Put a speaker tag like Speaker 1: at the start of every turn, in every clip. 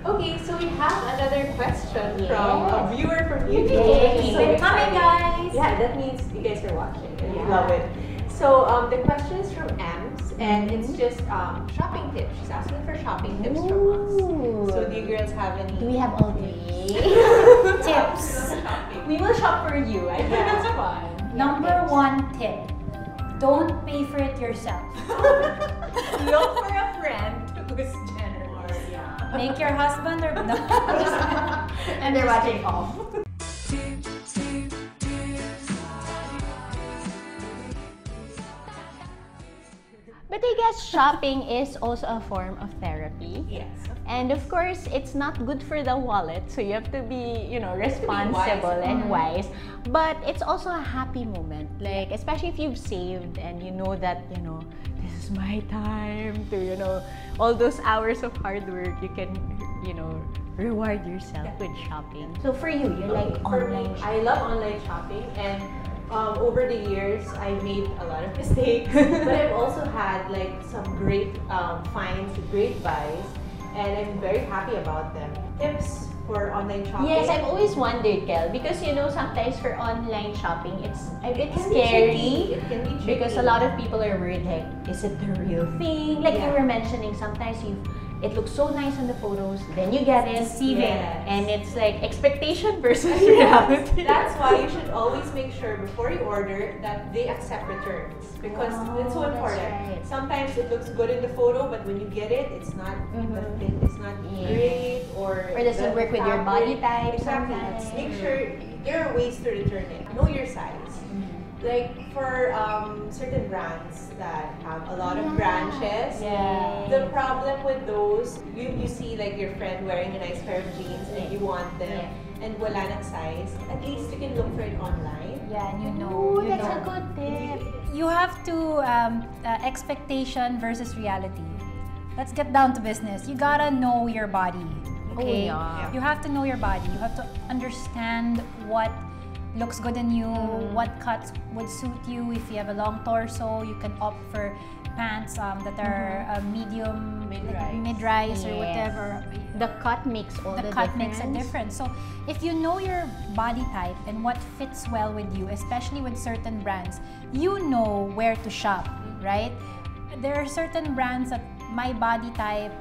Speaker 1: Okay, so we have another question from a viewer from YouTube.
Speaker 2: Yay.
Speaker 1: So
Speaker 2: Coming, guys!
Speaker 1: Yeah, that means you guys are watching and you love it. So the question is from Ems, and it's just shopping tips. She's asking for shopping tips from us. So do you girls have any?
Speaker 2: Do we have all three tips?
Speaker 1: We will shop for you. I think that's fun.
Speaker 2: Number one tip: don't pay for it yourself.
Speaker 1: Look for a friend who's generous.
Speaker 2: Make your husband or no.
Speaker 1: And they're watching off.
Speaker 3: But I guess shopping is also a form of therapy.
Speaker 1: Yes.
Speaker 3: And of course, it's not good for the wallet, so you have to be, responsible and wise. But it's also a happy moment, like especially if you've saved and you know that, this is my time to, all those hours of hard work, you can, reward yourself with shopping. So for you, you like online shopping?
Speaker 1: I love online shopping, and over the years, I made a lot of mistakes, but I've also had like some great finds, great buys, and I'm very happy about them. Tips for online shopping?
Speaker 3: Yes, I've always wondered, Kel, because sometimes for online shopping, it's a bit
Speaker 1: can be
Speaker 3: scary.
Speaker 1: It can be tricky.
Speaker 3: Because a lot of people are worried, like, is it the real thing? Like you were mentioning, sometimes it looks so nice on the photos, then you get it, and it's like expectation versus reality.
Speaker 1: That's why you should always make sure before you order that they accept returns, because it's so important.
Speaker 3: Right.
Speaker 1: Sometimes it looks good in the photo, but when you get it, it's not the fit is not great, or
Speaker 3: doesn't work with your body type.
Speaker 1: Exactly.
Speaker 3: Sometimes.
Speaker 1: Make sure there are ways to return it. Know your size. Like for certain brands that have a lot of branches, the problem with those, you see like your friend wearing a nice pair of jeans and you want them, and wala ng size, at least you can look for it online.
Speaker 2: Yeah, and
Speaker 3: That's a good tip.
Speaker 2: You have to expectation versus reality. Let's get down to business. You gotta know your body. Okay, you have to know your body. You have to understand what looks good on you, what cuts would suit you. If you have a long torso, you can opt for pants that are medium, mid-rise or whatever.
Speaker 3: The cut makes all the difference.
Speaker 2: The cut makes a difference. So if you know your body type and what fits well with you, especially with certain brands, you know where to shop, right? There are certain brands that my body type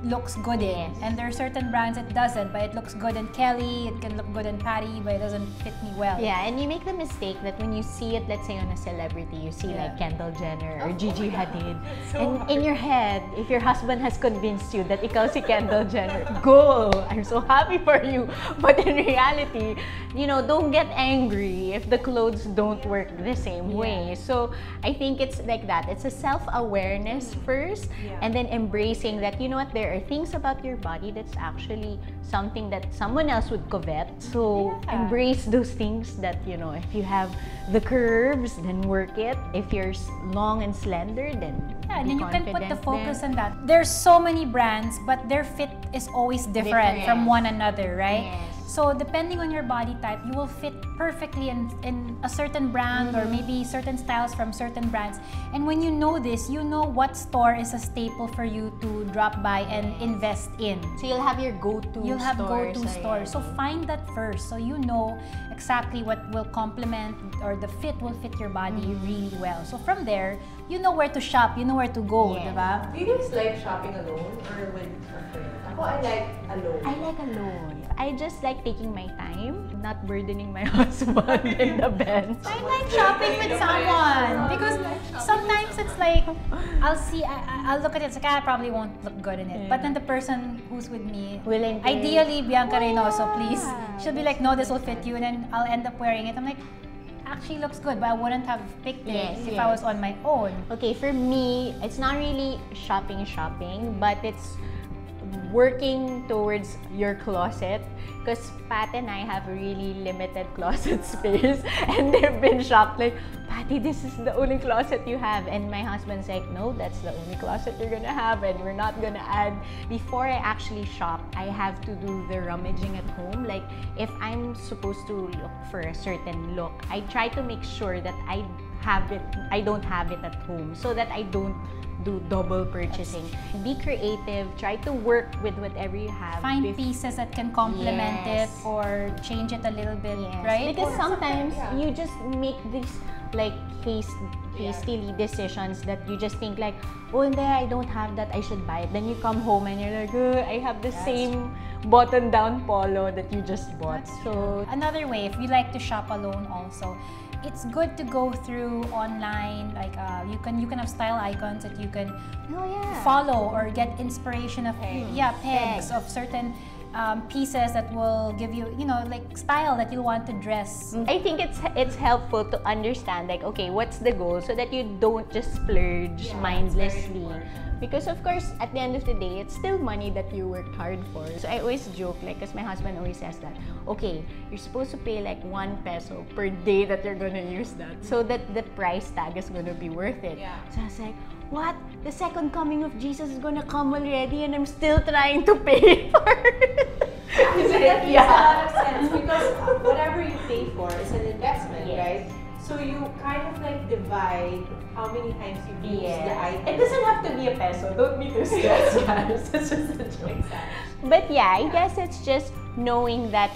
Speaker 2: looks good in, and there are certain brands it doesn't, but it looks good in Kelly, it can look good in Patty, but it doesn't fit me well.
Speaker 3: Yeah, and you make the mistake that when you see it, let's say on a celebrity, you see like Kendall Jenner or Gigi Hadid, and in your head, if your husband has convinced you that ikaw si Kendall Jenner, go! I'm so happy for you. But in reality, don't get angry if the clothes don't work the same way. So I think it's like that. It's a self-awareness first, and then embracing that, there are things about your body that's actually something that someone else would covet. So embrace those things that, if you have the curves, then work it. If you're long and slender, then
Speaker 2: and then you can put the focus on that. There's so many brands, but their fit is always different from one another, right?
Speaker 3: Yes.
Speaker 2: So depending on your body type, you will fit perfectly in a certain brand or maybe certain styles from certain brands. And when you know this, you know what store is a staple for you to drop by and invest in.
Speaker 3: So you'll have your go-to
Speaker 2: You'll have go-to
Speaker 3: stores.
Speaker 2: stores. So find that first, so you know exactly what will complement or the fit will fit your body really well. So from there, you know where to shop, you know where to go, diba?
Speaker 1: Do you guys like shopping alone or with a friend? Ako, I like alone.
Speaker 3: I like alone. I just like taking my time, not burdening my husband in the bench.
Speaker 2: I like shopping with someone because sometimes it's like I'll look at it, it's like I probably won't look good in it. But then the person who's with me, ideally Bianca Reynoso, please, she'll be like, no, this will fit you, and then I'll end up wearing it. I'm like, actually looks good, but I wouldn't have picked it if I was on my own.
Speaker 3: Okay, for me, it's not really shopping, but it's working towards your closet, because Pat and I have a really limited closet space, and they've been shocked like, Patty, this is the only closet you have, and my husband's like, no, that's the only closet you're gonna have, and we're not gonna add. Before I actually shop, I have to do the rummaging at home. Like if I'm supposed to look for a certain look, I try to make sure that I don't have it at home, so that I don't do double purchasing. Be creative. Try to work with whatever you have.
Speaker 2: Find pieces that can complement it or change it a little bit, right?
Speaker 3: Because sometimes you just make these like hastily decisions that you just think like, oh, and there I don't have that, I should buy it. Then you come home and you're like, oh, I have the same button-down polo that you just bought. So
Speaker 2: another way, if you like to shop alone also, it's good to go through online. Like you can have style icons that you can follow or get inspiration of pegs of certain pieces that will give you, like style that you want to dress.
Speaker 3: I think it's helpful to understand like, okay, what's the goal, so that you don't just splurge mindlessly. Because of course, at the end of the day, it's still money that you worked hard for. So I always joke, like, because my husband always says that, okay, you're supposed to pay like 1 peso per day that you're gonna use that, so that the price tag is gonna be worth it. So I was like, what? The second coming of Jesus is gonna come already and I'm still trying to pay for it.
Speaker 1: That makes a lot of sense, because whatever you pay for is an investment, right? So you kind of like divide how many times you use the item.
Speaker 3: It doesn't have to be a peso. Don't be too stressed, guys. It's just a joke. But yeah, I guess it's just knowing that,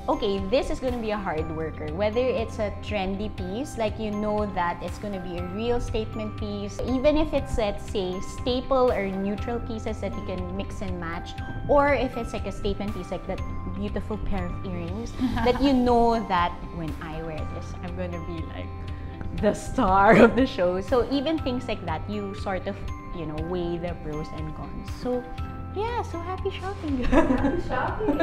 Speaker 3: okay, this is going to be a hard worker. Whether it's a trendy piece, like you know that it's going to be a real statement piece, even if it's, let's say, staple or neutral pieces that you can mix and match, or if it's like a statement piece, like that beautiful pair of earrings, that you know that when I wear this, I'm going to be like the star of the show. So even things like that, you sort of, weigh the pros and cons. So yeah, so happy shopping.
Speaker 1: Happy shopping.